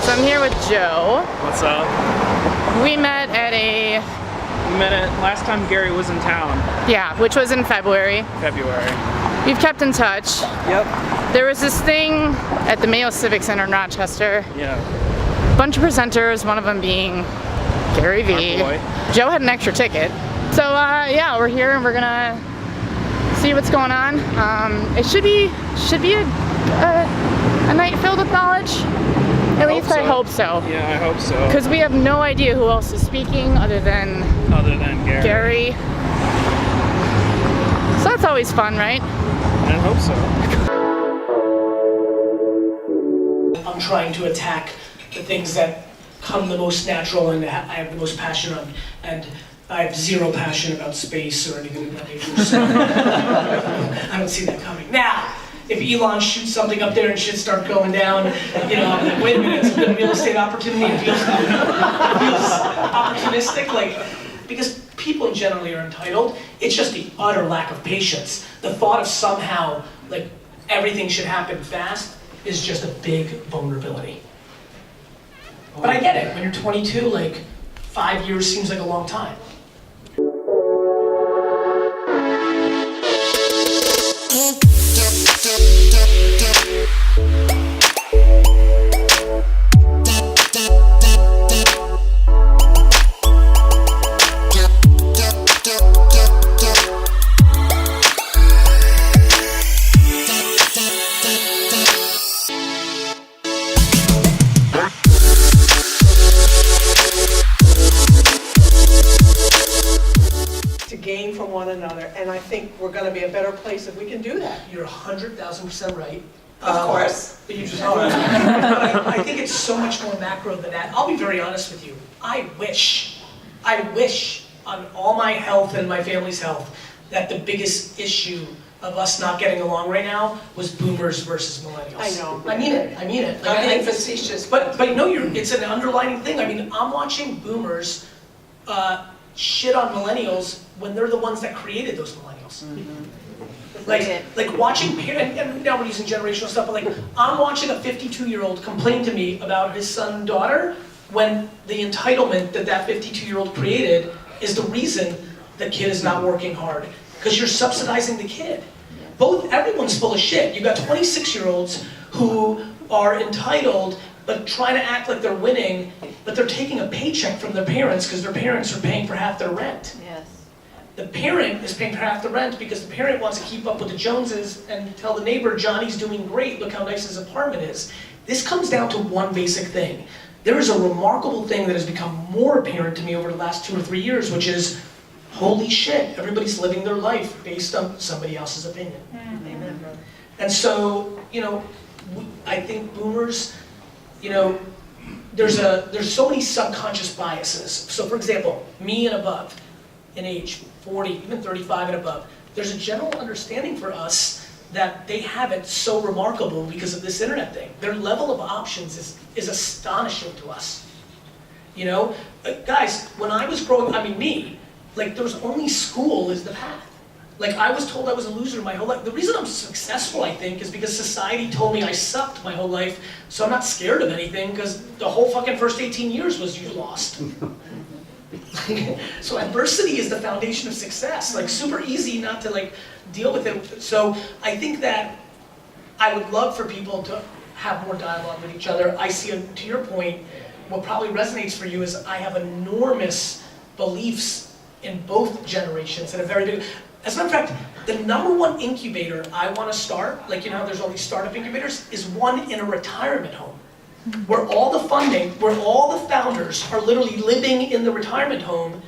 So I'm here with Joe. What's up? We met at last time Gary was in town. Yeah, which was in February. We've kept in touch. Yep. There was this thing at the Mayo Civic Center in Rochester. Yeah. Bunch of presenters, one of them being Gary Vee. Our boy. Joe had an extra ticket. So yeah, we're here and we're gonna see what's going on. It should be a night filled with knowledge. At least I hope so. Yeah, I hope so. Because we have no idea who else is speaking other than Gary. So that's always fun, right? I hope so. I'm trying to attack the things that come the most natural and I have the most passion on, and I have zero passion about space or anything of that nature, so I don't see that coming. Now, if Elon shoots something up there and shit starts going down, you know, I'm like, wait a minute, it's a good real estate opportunity. It feels opportunistic, like, because people generally are entitled. It's just the utter lack of patience. The thought of somehow, like, everything should happen fast is just a big vulnerability. But I get it. When you're 22, like, 5 years seems like a long time. Gain from one another, and I think we're going to be a better place if we can do that. You're 100,000% right. Of course. But you just are. I think it's so much more macro than that. I'll be very honest with you. I wish on all my health and my family's health that the biggest issue of us not getting along right now was boomers versus millennials. I know. I mean it. Like, I'm being facetious. But no, it's an underlining thing. I mean, I'm watching boomers shit on millennials when they're the ones that created those millennials. Like watching parents, and now we're using generational stuff, but like I'm watching a 52-year-old complain to me about his son and daughter when the entitlement that 52-year-old created is the reason the kid is not working hard, because you're subsidizing the kid. Everyone's full of shit. You've got 26-year-olds who are entitled but trying to act like they're winning, but they're taking a paycheck from their parents because their parents are paying for half their rent. Yes. The parent is paying for half the rent because the parent wants to keep up with the Joneses and tell the neighbor, Johnny's doing great, look how nice his apartment is. This comes down to one basic thing. There is a remarkable thing that has become more apparent to me over the last 2 or 3 years, which is, holy shit, everybo's living their life based on somebody else's opinion. Amen. And so, you know, I think boomers, you know, there's so many subconscious biases. So for example, me and above, in age 40, even 35 and above, there's a general understanding for us that they have it so remarkable because of this internet thing. Their level of options is astonishing to us. You know, guys, when I was growing, like there was only school is the path. Like I was told I was a loser my whole life. The reason I'm successful, I think, is because society told me I sucked my whole life, so I'm not scared of anything because the whole fucking first 18 years was you lost. So adversity is the foundation of success. Like super easy not to like deal with it. So I think that I would love for people to have more dialogue with each other. I see, to your point, what probably resonates for you is I have enormous beliefs in both generations and a very big. As a matter of fact, the #1 incubator I want to start, like you know how there's all these startup incubators, is one in a retirement home. Where all the funding, where all the founders are literally living in the retirement home,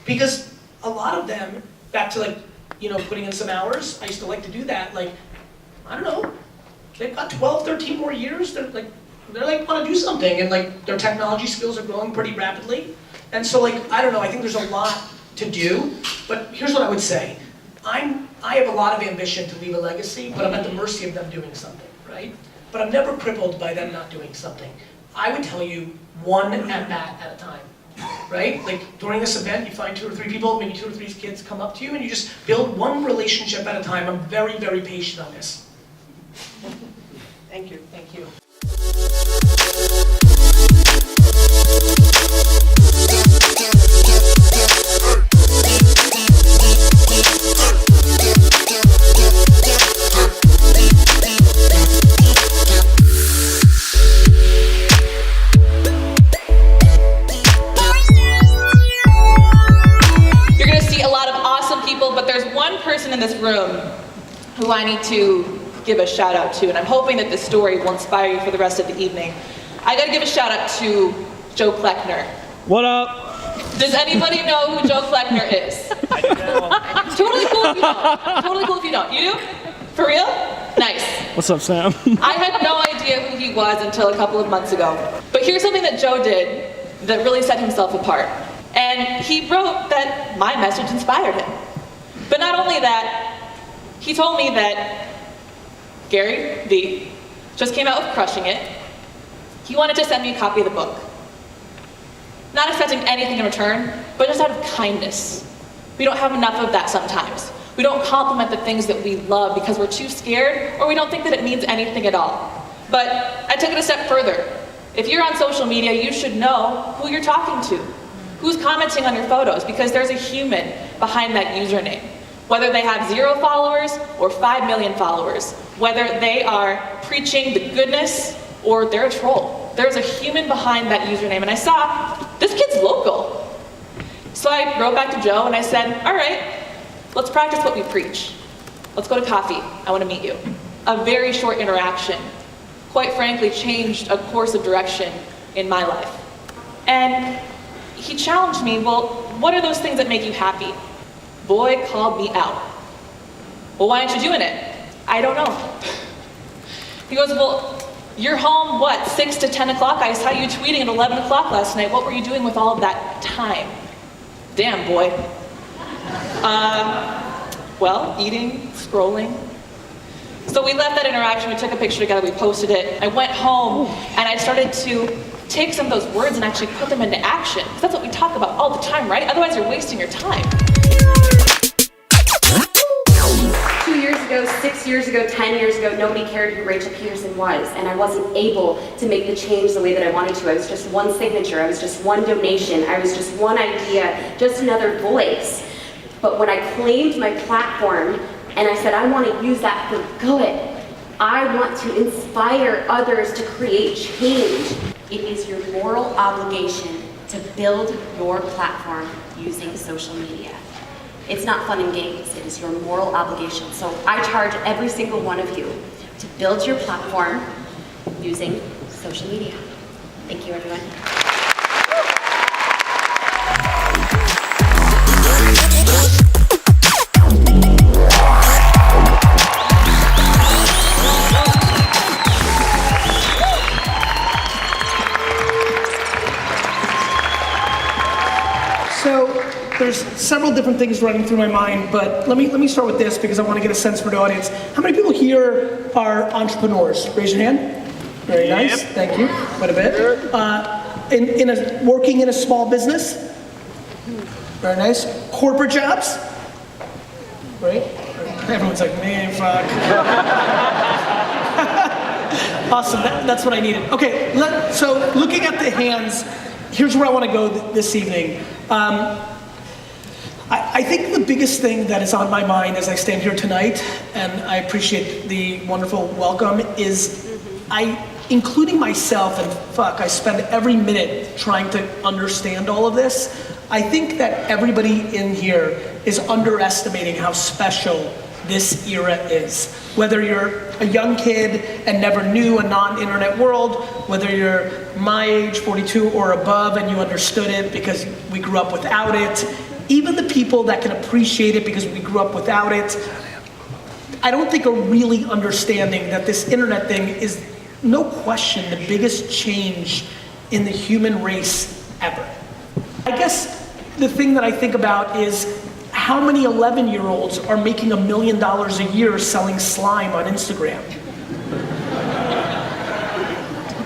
because a lot of them, back to like, you know, putting in some hours, I used to like to do that, like, I don't know, they've got 12, 13 more years, they're like want to do something, and like their technology skills are growing pretty rapidly. And so like, I don't know, I think there's a lot to do, but here's what I would say. I have a lot of ambition to leave a legacy, but I'm at the mercy of them doing something, right? But I'm never crippled by them not doing something. I would tell you one at-bat at a time, right? Like during this event, you find 2 or 3 people, maybe 2 or 3 kids come up to you and you just build one relationship at a time. I'm very, very patient on this. Thank you. Thank you. room who I need to give a shout out to, and I'm hoping that this story will inspire you for the rest of the evening. I gotta give a shout out to Joe Kleckner. What up? Does anybody know who Joe Kleckner is? I know. Totally cool if you don't. Totally cool if you don't. You do? For real? Nice. What's up, Sam? I had no idea who he was until a couple of months ago. But here's something that Joe did that really set himself apart. And he wrote that my message inspired him. But not only that, he told me that Gary Vee just came out with Crushing It. He wanted to send me a copy of the book. Not expecting anything in return, but just out of kindness. We don't have enough of that sometimes. We don't compliment the things that we love because we're too scared or we don't think that it means anything at all. But I took it a step further. If you're on social media, you should know who you're talking to, who's commenting on your photos, because there's a human behind that username. Whether they have 0 followers or 5 million followers, whether they are preaching the goodness or they're a troll. There's a human behind that username, and I saw, this kid's local. So I wrote back to Joe and I said, all right, let's practice what we preach. Let's go to coffee, I want to meet you. A very short interaction, quite frankly, changed a course of direction in my life. And he challenged me, well, what are those things that make you happy? Boy called me out. Well, why aren't you doing it? I don't know. He goes, well, you're home, what, 6 to 10 o'clock? I saw you tweeting at 11 o'clock last night. What were you doing with all of that time? Damn, boy. Well, eating, scrolling. So we left that interaction, we took a picture together, we posted it. I went home and I started to take some of those words and actually put them into action. Because that's what we talk about all the time, right? Otherwise you're wasting your time. 2 years ago, 6 years ago, 10 years ago, nobody cared who Rachel Peterson was, and I wasn't able to make the change the way that I wanted to. I was just one signature, I was just one donation, I was just one idea, just another voice. But when I claimed my platform and I said, I want to use that for good, I want to inspire others to create change. It is your moral obligation to build your platform using social media. It's not fun and games, it is your moral obligation. So I charge every single one of you to build your platform using social media. Thank you, everyone. So there's several different things running through my mind, but let me start with this because I want to get a sense for the audience. How many people here are entrepreneurs? Raise your hand. Very nice. Yep. Thank you. Quite a bit. Working in a small business? Very nice. Corporate jobs? Right? Everyone's like, man, fuck. Awesome. That's what I needed. Okay. So looking at the hands, here's where I want to go this evening. I think the biggest thing that is on my mind as I stand here tonight, and I appreciate the wonderful welcome, is including myself, and fuck, I spend every minute trying to understand all of this. I think that everybody in here is underestimating how special this era is. Whether you're a young kid and never knew a non-internet world, whether you're my age, 42 or above, and you understood it because we grew up without it, even the people that can appreciate it because we grew up without it, I don't think are really understanding that this internet thing is, no question, the biggest change in the human race ever. I guess the thing that I think about is how many 11-year-olds are making $1 million a year selling slime on Instagram?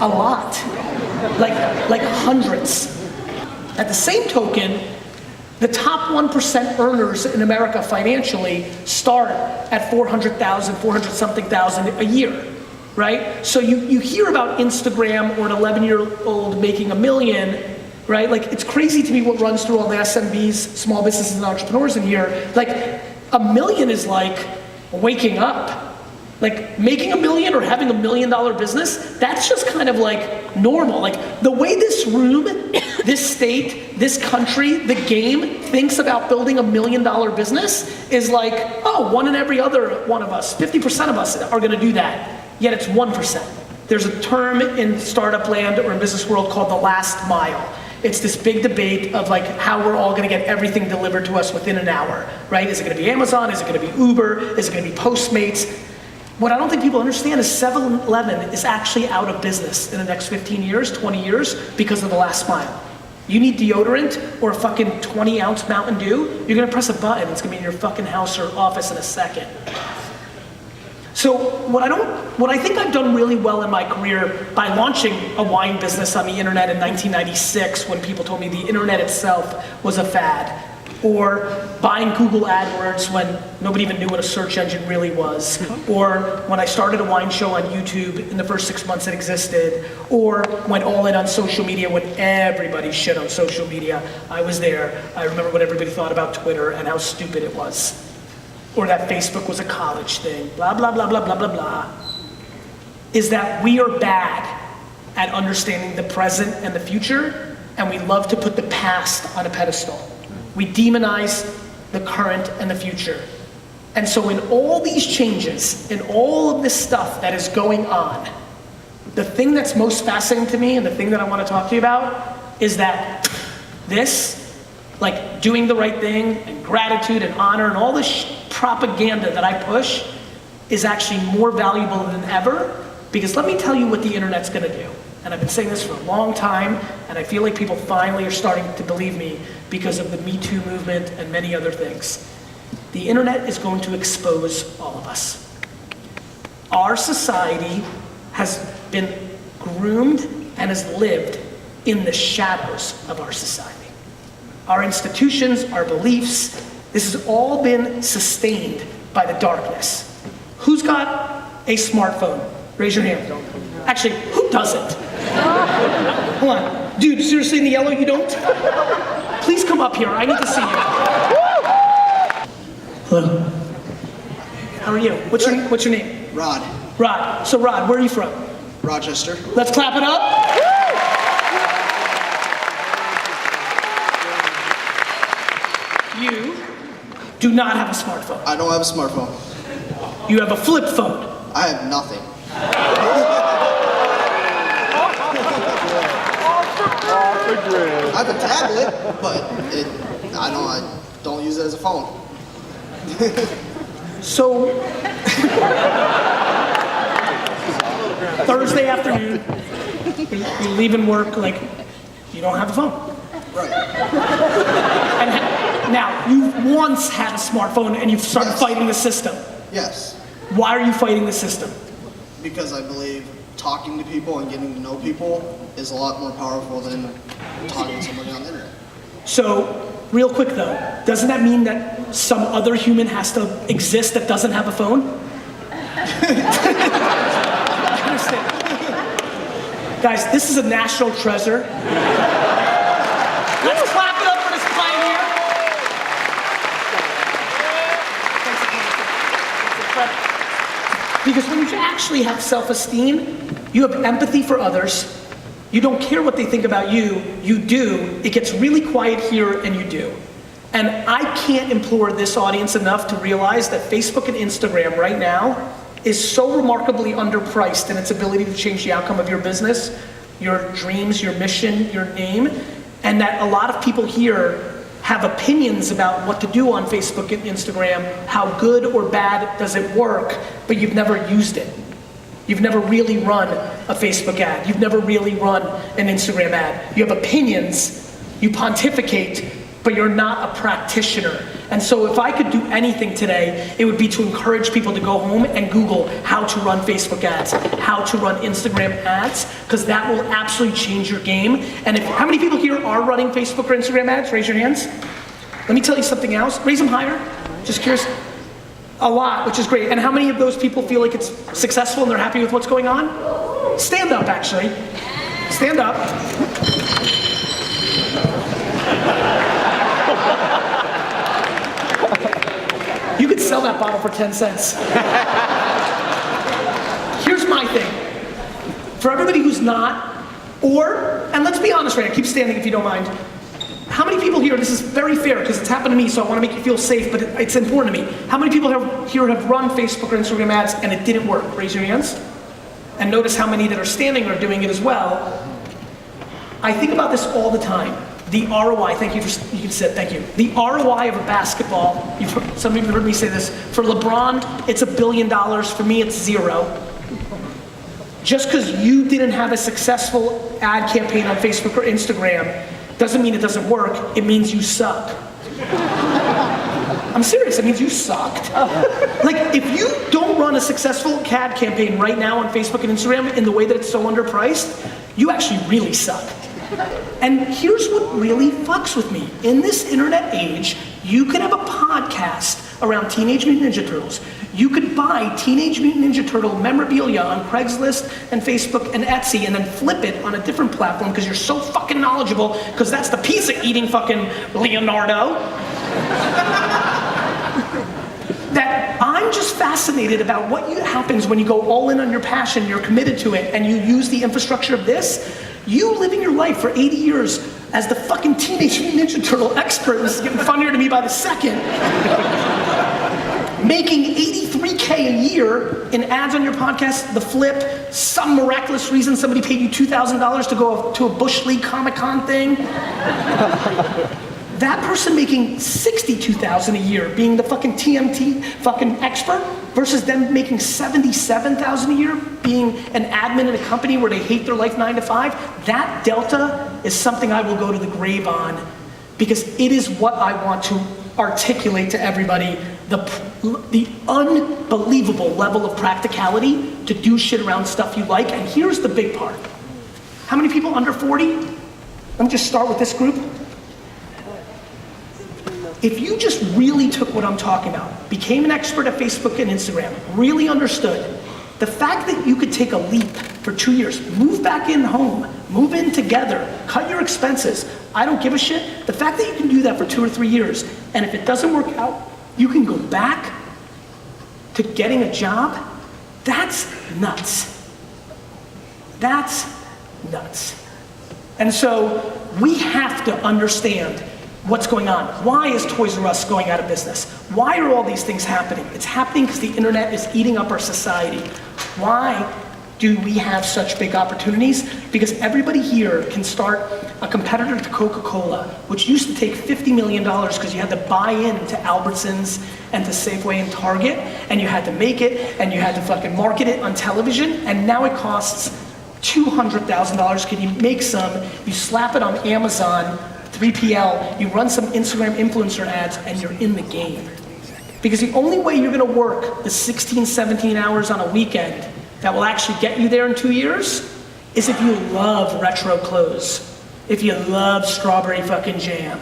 A lot, like hundreds. At the same token, the top 1% earners in America financially start at 400,000, 400-something thousand a year, right? So you hear about Instagram or an 11-year-old making $1 million, right? Like, it's crazy to me what runs through all the SMBs, small businesses and entrepreneurs in here. Like, $1 million is like waking up. Like, making $1 million or having $1 million business, that's just kind of like normal. Like, the way this room this state, this country, the game thinks about building $1 million business is like, oh, one in every other one of us, 50% of us are gonna do that, yet it's 1%. There's a term in startup land or in business world called the last mile. It's this big debate of like how we're all gonna get everything delivered to us within an hour, right? Is it gonna be Amazon? Is it gonna be Uber? Is it gonna be Postmates? What I don't think people understand is 7-Eleven is actually out of business in the next 15 years, 20 years because of the last mile. You need deodorant or a fucking 20-ounce Mountain Dew, you're gonna press a button, it's gonna be in your fucking house or office in a second. So what I think I've done really well in my career by launching a wine business on the internet in 1996 when people told me the internet itself was a fad, or buying Google AdWords when nobody even knew what a search engine really was, or when I started a wine show on YouTube in the first 6 months it existed, or went all in on social media when everybody shit on social media. I was there. I remember what everybody thought about Twitter and how stupid it was. Or that Facebook was a college thing, blah, blah, blah, blah, blah, blah, blah, is that we are bad at understanding the present and the future, and we love to put the past on a pedestal. We demonize the current and the future. And so in all these changes, in all of this stuff that is going on, the thing that's most fascinating to me and the thing that I want to talk to you about is that this, like doing the right thing and gratitude and honor and all this propaganda that I push is actually more valuable than ever, because let me tell you what the internet's gonna do. And I've been saying this for a long time, and I feel like people finally are starting to believe me because of the Me Too movement and many other things. The internet is going to expose all of us. Our society has been groomed and has lived in the shadows of our society. Our institutions, our beliefs, this has all been sustained by the darkness. Who's got a smartphone? Raise your hand. Actually, who doesn't? Hold on. Dude, seriously, in the yellow, you don't? Please come up here. I need to see you. Hello. How are you? What's your name? Rod. Rod. So Rod, where are you from? Rochester. Let's clap it up. You do not have a smartphone. I don't have a smartphone. You have a flip phone. I have nothing. I have a tablet, but I don't use it as a phone. So, Thursday afternoon, you're leaving work, like, you don't have a phone. Right. And now, you once had a smartphone and you've started fighting the system. Yes. Why are you fighting the system? Because I believe talking to people and getting to know people is a lot more powerful than talking to somebody on the internet. So, real quick though, doesn't that mean that some other human has to exist that doesn't have a phone? I understand. Guys, this is a national treasure. Let's clap it up for this pioneer. Because when you actually have self-esteem, you have empathy for others, you don't care what they think about you, you do, it gets really quiet here and you do. And I can't implore this audience enough to realize that Facebook and Instagram right now is so remarkably underpriced in its ability to change the outcome of your business, your dreams, your mission, your name, and that a lot of people here have opinions about what to do on Facebook and Instagram, how good or bad does it work, but you've never used it. You've never really run a Facebook ad. You've never really run an Instagram ad. You have opinions, you pontificate, but you're not a practitioner. And so if I could do anything today, it would be to encourage people to go home and Google how to run Facebook ads, how to run Instagram ads, because that will absolutely change your game. And how many people here are running Facebook or Instagram ads? Raise your hands. Let me tell you something else. Raise them higher. Just curious. A lot, which is great. And how many of those people feel like it's successful and they're happy with what's going on? Stand up, actually. Stand up. You could sell that bottle for 10 cents. Here's my thing. For everybody who's not Or, and let's be honest right now, keep standing if you don't mind. How many people here, this is very fair because it's happened to me, so I want to make you feel safe, but it's important to me. How many people here have run Facebook or Instagram ads and it didn't work? Raise your hands. And notice how many that are standing are doing it as well. I think about this all the time. The ROI, thank you for, you can sit, thank you. The ROI of a basketball, some of you have heard me say this, for LeBron, it's $1 billion, for me it's 0. Just because you didn't have a successful ad campaign on Facebook or Instagram doesn't mean it doesn't work, it means you suck. I'm serious, it means you sucked. Like, if you don't run a successful ad campaign right now on Facebook and Instagram in the way that it's so underpriced, you actually really suck. And here's what really fucks with me. In this internet age, you could have a podcast around Teenage Mutant Ninja Turtles. You could buy Teenage Mutant Ninja Turtle memorabilia on Craigslist and Facebook and Etsy and then flip it on a different platform because you're so fucking knowledgeable because that's the pizza eating fucking Leonardo. That I'm just fascinated about what happens when you go all in on your passion, you're committed to it, and you use the infrastructure of this. You living your life for 80 years as the fucking Teenage Mutant Ninja Turtle expert, this is getting funnier to me by the second, making $83K a year in ads on your podcast, the flip, some miraculous reason somebody paid you $2,000 to go to a Bush League Comic-Con thing. That person making $62,000 a year, being the fucking TMT fucking expert, versus them making $77,000 a year, being an admin in a company where they hate their life 9 to 5, that delta is something I will go to the grave on because it is what I want to articulate to everybody, the unbelievable level of practicality to do shit around stuff you like. And here's the big part. How many people under 40? Let me just start with this group. If you just really took what I'm talking about, became an expert at Facebook and Instagram, really understood, the fact that you could take a leap for 2 years, move back in home, move in together, cut your expenses, I don't give a shit. The fact that you can do that for 2 or 3 years, and if it doesn't work out, you can go back to getting a job, that's nuts. That's nuts. And so we have to understand what's going on. Why is Toys R Us going out of business? Why are all these things happening? It's happening because the internet is eating up our society. Why do we have such big opportunities? Because everybody here can start a competitor to Coca-Cola, which used to take $50 million because you had to buy in to Albertsons and to Safeway and Target, and you had to make it, and you had to fucking market it on television, and now it costs $200,000. Can you make some, you slap it on Amazon, 3PL, you run some Instagram influencer ads, and you're in the game. Because the only way you're gonna work the 16, 17 hours on a weekend that will actually get you there in 2 years is if you love retro clothes, if you love strawberry fucking jam,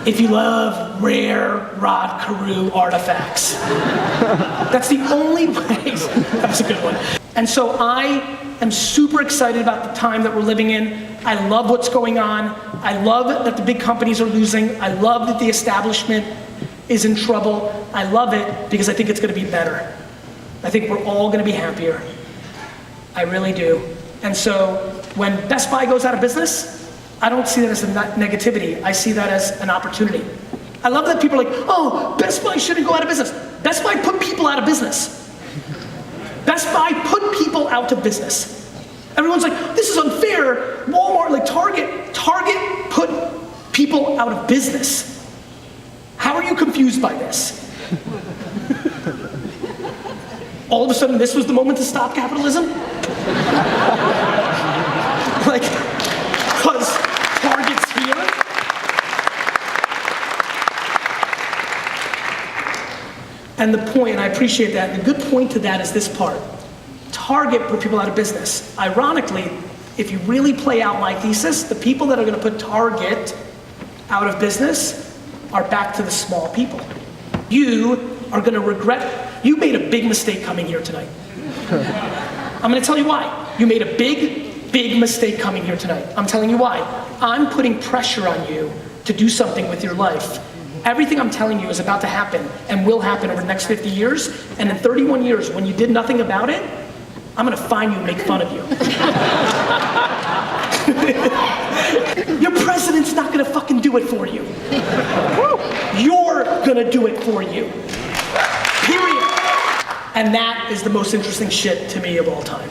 if you love rare Rod Carew artifacts. That's the only way. That was a good one. And so I am super excited about the time that we're living in. I love what's going on. I love that the big companies are losing. I love that the establishment is in trouble. I love it because I think it's gonna be better. I think we're all gonna be happier. I really do. And so when Best Buy goes out of business, I don't see that as a negativity. I see that as an opportunity. I love that people are like, oh, Best Buy shouldn't go out of business. Best Buy put people out of business. Best Buy put people out of business. Everyone's like, this is unfair. Walmart, like Target put people out of business. How are you confused by this? All of a sudden, this was the moment to stop capitalism? Like, because Target's here? And the point, and I appreciate that, and the good point to that is this part. Target put people out of business. Ironically, if you really play out my thesis, the people that are gonna put Target out of business are back to the small people. You are gonna regret, you made a big mistake coming here tonight. I'm gonna tell you why. You made a big mistake coming here tonight. I'm telling you why. I'm putting pressure on you to do something with your life. Everything I'm telling you is about to happen and will happen over the next 50 years, and in 31 years, when you did nothing about it, I'm gonna find you and make fun of you. Your president's not gonna fucking do it for you. You're gonna do it for you. Period. And that is the most interesting shit to me of all time.